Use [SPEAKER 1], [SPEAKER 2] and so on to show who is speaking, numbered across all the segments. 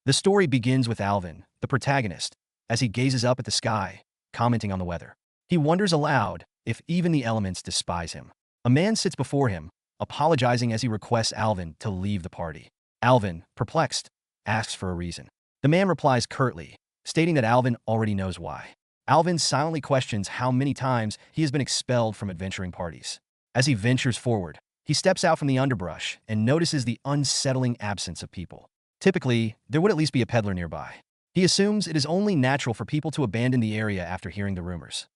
[SPEAKER 1] The story begins with Alvin, the protagonist, as he gazes up at the sky, commenting on the weather. He wonders aloud if even the elements despise him. A man sits before him, apologizing as he requests Alvin to leave the party. Alvin, perplexed, asks for a reason. The man replies curtly, stating that Alvin already knows why. Alvin silently questions how many times he has been expelled from adventuring parties. As he ventures forward, he steps out from the underbrush and notices the unsettling absence of people. Typically, there would at least be a peddler nearby. He assumes it is only natural for people to abandon the area after hearing the rumors.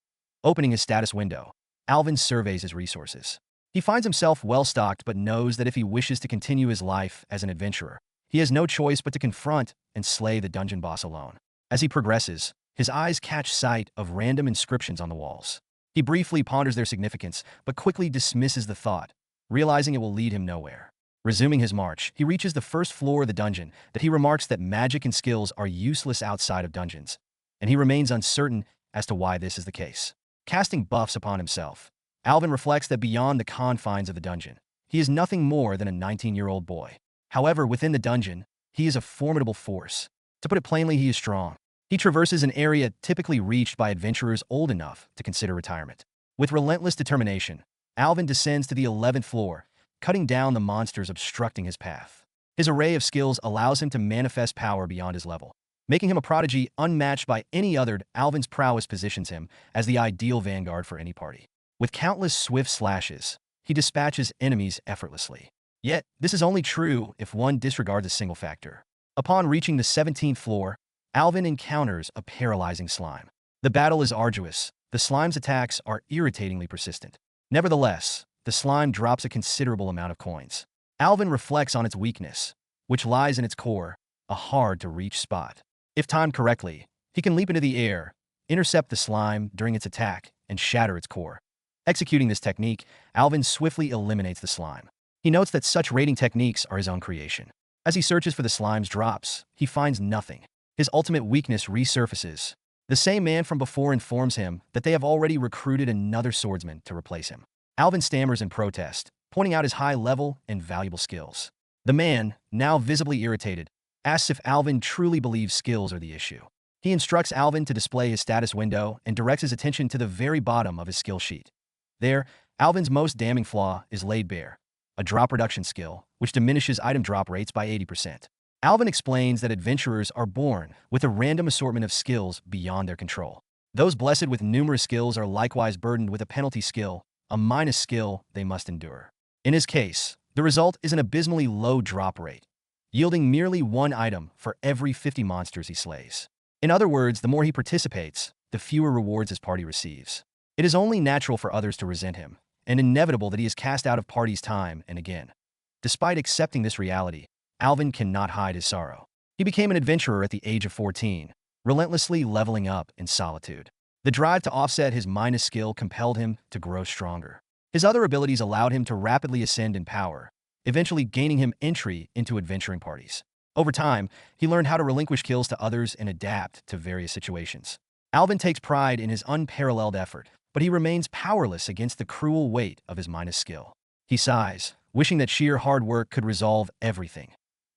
[SPEAKER 1] Opening his status window, Alvin surveys his resources. He finds himself well-stocked but knows that if he wishes to continue his life as an adventurer, he has no choice but to confront and slay the dungeon boss alone. As he progresses, his eyes catch sight of random inscriptions on the walls. He briefly ponders their significance, but quickly dismisses the thought, realizing it will lead him nowhere. Resuming his march, he reaches the first floor of the dungeon that he remarks that magic and skills are useless outside of dungeons, and he remains uncertain as to why this is the case. Casting buffs upon himself, Alvin reflects that beyond the confines of the dungeon, he is nothing more than a 19-year-old boy. However, within the dungeon, he is a formidable force. To put it plainly, he is strong. He traverses an area typically reached by adventurers old enough to consider retirement. With relentless determination, Alvin descends to the 11th floor, cutting down the monsters obstructing his path. His array of skills allows him to manifest power beyond his level, making him a prodigy unmatched by any other. Alvin's prowess positions him as the ideal vanguard for any party. With countless swift slashes, he dispatches enemies effortlessly. Yet, this is only true if one disregards a single factor. Upon reaching the 17th floor, Alvin encounters a paralyzing slime. The battle is arduous. The slime's attacks are irritatingly persistent. Nevertheless, the slime drops a considerable amount of coins. Alvin reflects on its weakness, which lies in its core, a hard-to-reach spot. If timed correctly, he can leap into the air, intercept the slime during its attack, and shatter its core. Executing this technique, Alvin swiftly eliminates the slime. He notes that such raiding techniques are his own creation. As he searches for the slime's drops, he finds nothing. His ultimate weakness resurfaces. The same man from before informs him that they have already recruited another swordsman to replace him. Alvin stammers in protest, pointing out his high level and valuable skills. The man, now visibly irritated, asks if Alvin truly believes skills are the issue. He instructs Alvin to display his status window and directs his attention to the very bottom of his skill sheet. There, Alvin's most damning flaw is laid bare, a drop reduction skill, which diminishes item drop rates by 80%. Alvin explains that adventurers are born with a random assortment of skills beyond their control. Those blessed with numerous skills are likewise burdened with a penalty skill, a minus skill they must endure. In his case, the result is an abysmally low drop rate, yielding merely one item for every 50 monsters he slays. In other words, the more he participates, the fewer rewards his party receives. It is only natural for others to resent him, and inevitable that he is cast out of parties time and again. Despite accepting this reality, Alvin cannot hide his sorrow. He became an adventurer at the age of 14, relentlessly leveling up in solitude. The drive to offset his minus skill compelled him to grow stronger. His other abilities allowed him to rapidly ascend in power, eventually gaining him entry into adventuring parties. Over time, he learned how to relinquish kills to others and adapt to various situations. Alvin takes pride in his unparalleled effort, but he remains powerless against the cruel weight of his minus skill. He sighs, wishing that sheer hard work could resolve everything.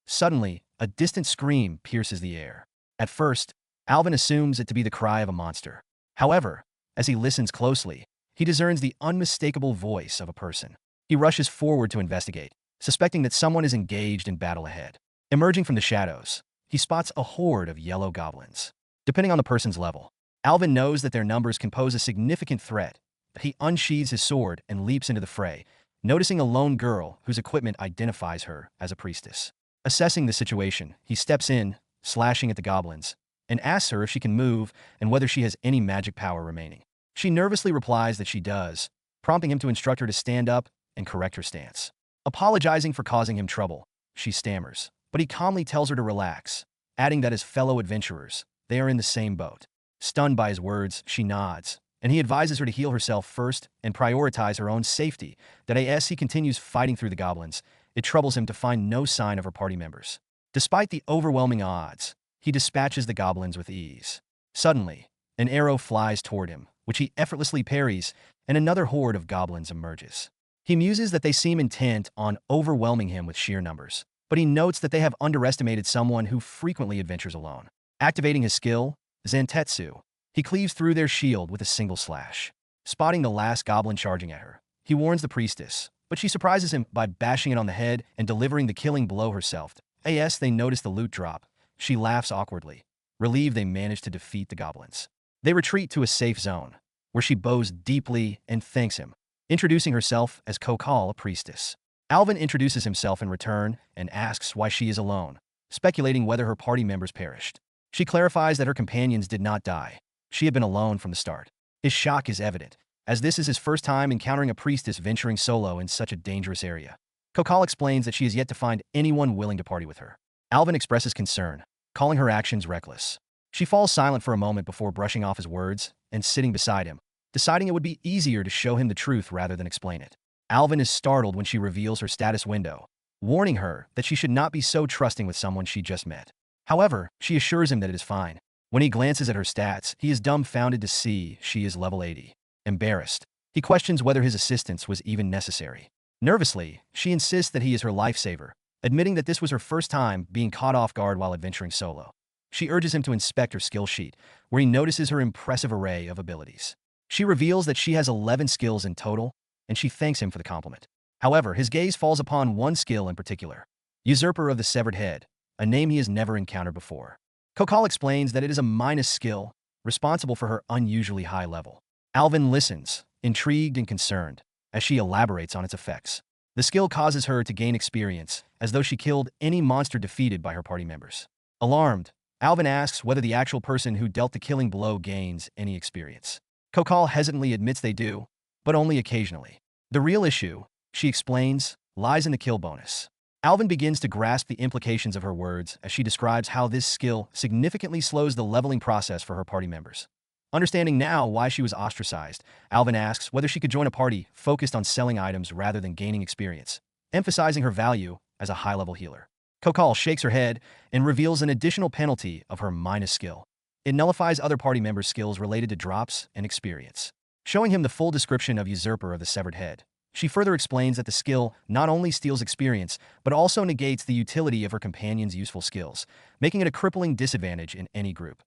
[SPEAKER 1] Suddenly, a distant scream pierces the air. At first, Alvin assumes it to be the cry of a monster. However, as he listens closely, he discerns the unmistakable voice of a person. He rushes forward to investigate, suspecting that someone is engaged in battle ahead. Emerging from the shadows, he spots a horde of yellow goblins. Depending on the person's level, Alvin knows that their numbers can pose a significant threat, but he unsheathes his sword and leaps into the fray, noticing a lone girl whose equipment identifies her as a priestess. Assessing the situation, he steps in, slashing at the goblins, and asks her if she can move and whether she has any magic power remaining. She nervously replies that she does, prompting him to instruct her to stand up and correct her stance. Apologizing for causing him trouble, she stammers, but he calmly tells her to relax, adding that as fellow adventurers, they are in the same boat. Stunned by his words, she nods, and he advises her to heal herself first and prioritize her own safety. That as he continues fighting through the goblins, it troubles him to find no sign of her party members. Despite the overwhelming odds, he dispatches the goblins with ease. Suddenly, an arrow flies toward him, which he effortlessly parries, and another horde of goblins emerges. He muses that they seem intent on overwhelming him with sheer numbers, but he notes that they have underestimated someone who frequently adventures alone. Activating his skill, Zantetsu, he cleaves through their shield with a single slash. Spotting the last goblin charging at her, he warns the priestess, but she surprises him by bashing it on the head and delivering the killing blow herself. As they notice the loot drop, she laughs awkwardly, relieved they managed to defeat the goblins. They retreat to a safe zone, where she bows deeply and thanks him, introducing herself as Cocolle, a priestess. Alvin introduces himself in return and asks why she is alone, speculating whether her party members perished. She clarifies that her companions did not die. She had been alone from the start. His shock is evident, as this is his first time encountering a priestess venturing solo in such a dangerous area. Cocolle explains that she has yet to find anyone willing to party with her. Alvin expresses concern, calling her actions reckless. She falls silent for a moment before brushing off his words and sitting beside him, deciding it would be easier to show him the truth rather than explain it. Alvin is startled when she reveals her status window, warning her that she should not be so trusting with someone she just met. However, she assures him that it is fine. When he glances at her stats, he is dumbfounded to see she is level 80. Embarrassed, he questions whether his assistance was even necessary. Nervously, she insists that he is her lifesaver, admitting that this was her first time being caught off guard while adventuring solo. She urges him to inspect her skill sheet, where he notices her impressive array of abilities. She reveals that she has 11 skills in total, and she thanks him for the compliment. However, his gaze falls upon one skill in particular, Usurper of the Severed Head, a name he has never encountered before. Cocolle explains that it is a minus skill, responsible for her unusually high level. Alvin listens, intrigued and concerned, as she elaborates on its effects. The skill causes her to gain experience, as though she killed any monster defeated by her party members. Alarmed, Alvin asks whether the actual person who dealt the killing blow gains any experience. Cocolle hesitantly admits they do, but only occasionally. The real issue, she explains, lies in the kill bonus. Alvin begins to grasp the implications of her words as she describes how this skill significantly slows the leveling process for her party members. Understanding now why she was ostracized, Alvin asks whether she could join a party focused on selling items rather than gaining experience, emphasizing her value as a high-level healer. Cocolle shakes her head and reveals an additional penalty of her minus skill. It nullifies other party members' skills related to drops and experience. Showing him the full description of Usurper of the Severed Head, she further explains that the skill not only steals experience, but also negates the utility of her companion's useful skills, making it a crippling disadvantage in any group.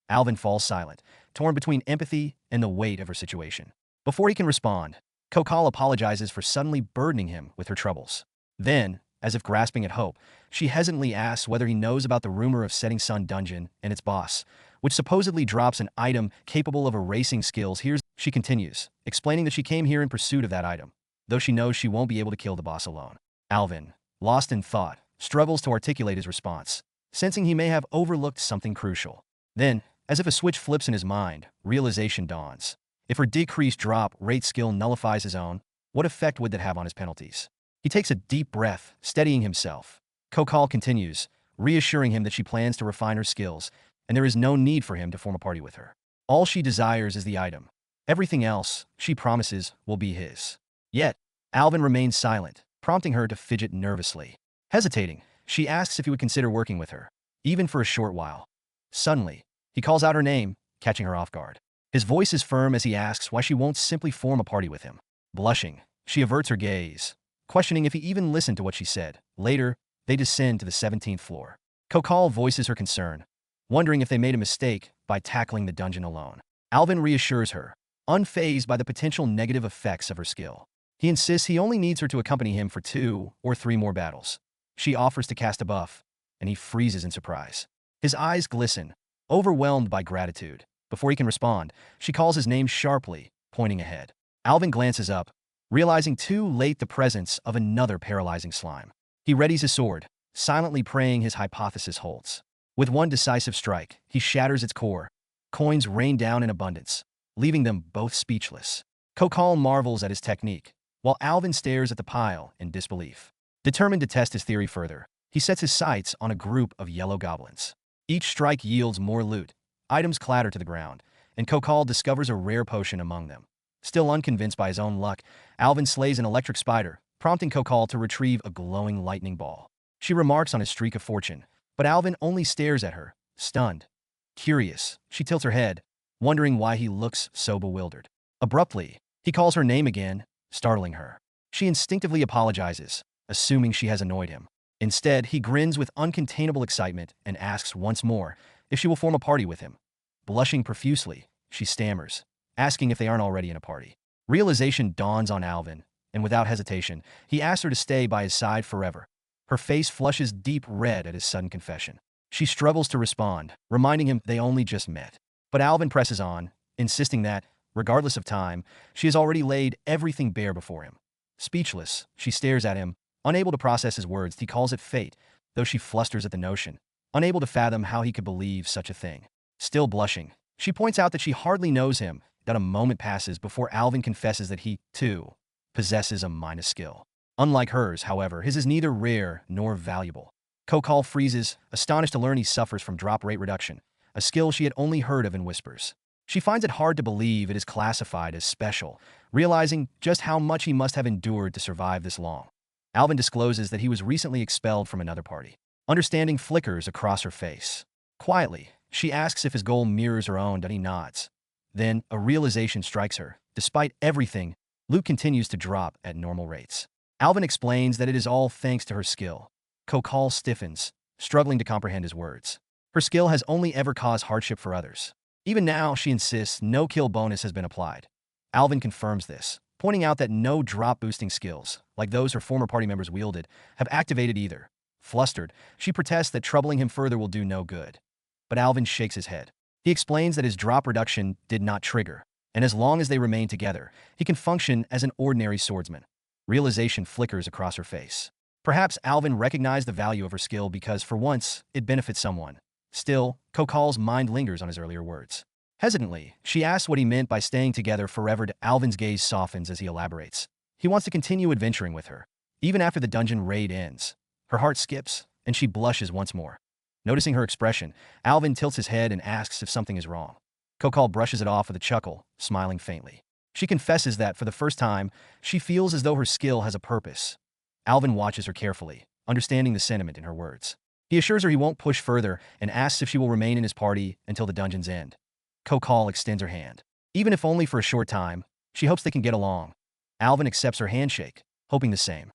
[SPEAKER 1] Alvin falls silent, torn between empathy and the weight of her situation. Before he can respond, Cocolle apologizes for suddenly burdening him with her troubles. Then, as if grasping at hope, she hesitantly asks whether he knows about the rumor of Setting Sun Dungeon and its boss, which supposedly drops an item capable of erasing skills. She continues, explaining that she came here in pursuit of that item, though she knows she won't be able to kill the boss alone. Alvin, lost in thought, struggles to articulate his response, sensing he may have overlooked something crucial. Then, as if a switch flips in his mind, realization dawns. If her decreased drop rate skill nullifies his own, what effect would that have on his penalties? He takes a deep breath, steadying himself. Cocolle continues, reassuring him that she plans to refine her skills, and there is no need for him to form a party with her. All she desires is the item. Everything else, she promises, will be his. Yet, Alvin remains silent, prompting her to fidget nervously. Hesitating, she asks if he would consider working with her, even for a short while. Suddenly, he calls out her name, catching her off guard. His voice is firm as he asks why she won't simply form a party with him. Blushing, she averts her gaze, questioning if he even listened to what she said. Later, they descend to the 17th floor. Cocolle voices her concern, wondering if they made a mistake by tackling the dungeon alone. Alvin reassures her, unfazed by the potential negative effects of her skill. He insists he only needs her to accompany him for 2 or 3 more battles. She offers to cast a buff, and he freezes in surprise. His eyes glisten, overwhelmed by gratitude. Before he can respond, she calls his name sharply, pointing ahead. Alvin glances up, realizing too late the presence of another paralyzing slime. He readies his sword, silently praying his hypothesis holds. With one decisive strike, he shatters its core. Coins rain down in abundance, leaving them both speechless. Cocolle marvels at his technique, while Alvin stares at the pile in disbelief. Determined to test his theory further, he sets his sights on a group of yellow goblins. Each strike yields more loot, items clatter to the ground, and Cocolle discovers a rare potion among them. Still unconvinced by his own luck, Alvin slays an electric spider, prompting Cocolle to retrieve a glowing lightning ball. She remarks on his streak of fortune, but Alvin only stares at her, stunned. Curious, she tilts her head, wondering why he looks so bewildered. Abruptly, he calls her name again, startling her. She instinctively apologizes, assuming she has annoyed him. Instead, he grins with uncontainable excitement and asks once more if she will form a party with him. Blushing profusely, she stammers, asking if they aren't already in a party. Realization dawns on Alvin, and without hesitation, he asks her to stay by his side forever. Her face flushes deep red at his sudden confession. She struggles to respond, reminding him they only just met. But Alvin presses on, insisting that, regardless of time, she has already laid everything bare before him. Speechless, she stares at him, unable to process his words. He calls it fate, though she flusters at the notion, unable to fathom how he could believe such a thing. Still blushing, she points out that she hardly knows him. That a moment passes before Alvin confesses that he, too, possesses a minor skill. Unlike hers, however, his is neither rare nor valuable. Cocolle freezes, astonished to learn he suffers from drop rate reduction, a skill she had only heard of in whispers. She finds it hard to believe it is classified as special, realizing just how much he must have endured to survive this long. Alvin discloses that he was recently expelled from another party. Understanding flickers across her face. Quietly, she asks if his goal mirrors her own, and he nods. Then, a realization strikes her. Despite everything, Luke continues to drop at normal rates. Alvin explains that it is all thanks to her skill. Cocolle stiffens, struggling to comprehend his words. Her skill has only ever caused hardship for others. Even now, she insists no kill bonus has been applied. Alvin confirms this, pointing out that no drop-boosting skills, like those her former party members wielded, have activated either. Flustered, she protests that troubling him further will do no good. But Alvin shakes his head. He explains that his drop reduction did not trigger, and as long as they remain together, he can function as an ordinary swordsman. Realization flickers across her face. Perhaps Alvin recognized the value of her skill because, for once, it benefits someone. Still, Cocolle's mind lingers on his earlier words. Hesitantly, she asks what he meant by staying together forever. Alvin's gaze softens as he elaborates. He wants to continue adventuring with her, even after the dungeon raid ends. Her heart skips, and she blushes once more. Noticing her expression, Alvin tilts his head and asks if something is wrong. Cocolle brushes it off with a chuckle, smiling faintly. She confesses that, for the first time, she feels as though her skill has a purpose. Alvin watches her carefully, understanding the sentiment in her words. He assures her he won't push further and asks if she will remain in his party until the dungeon's end. Cocolle extends her hand. Even if only for a short time, she hopes they can get along. Alvin accepts her handshake, hoping the same.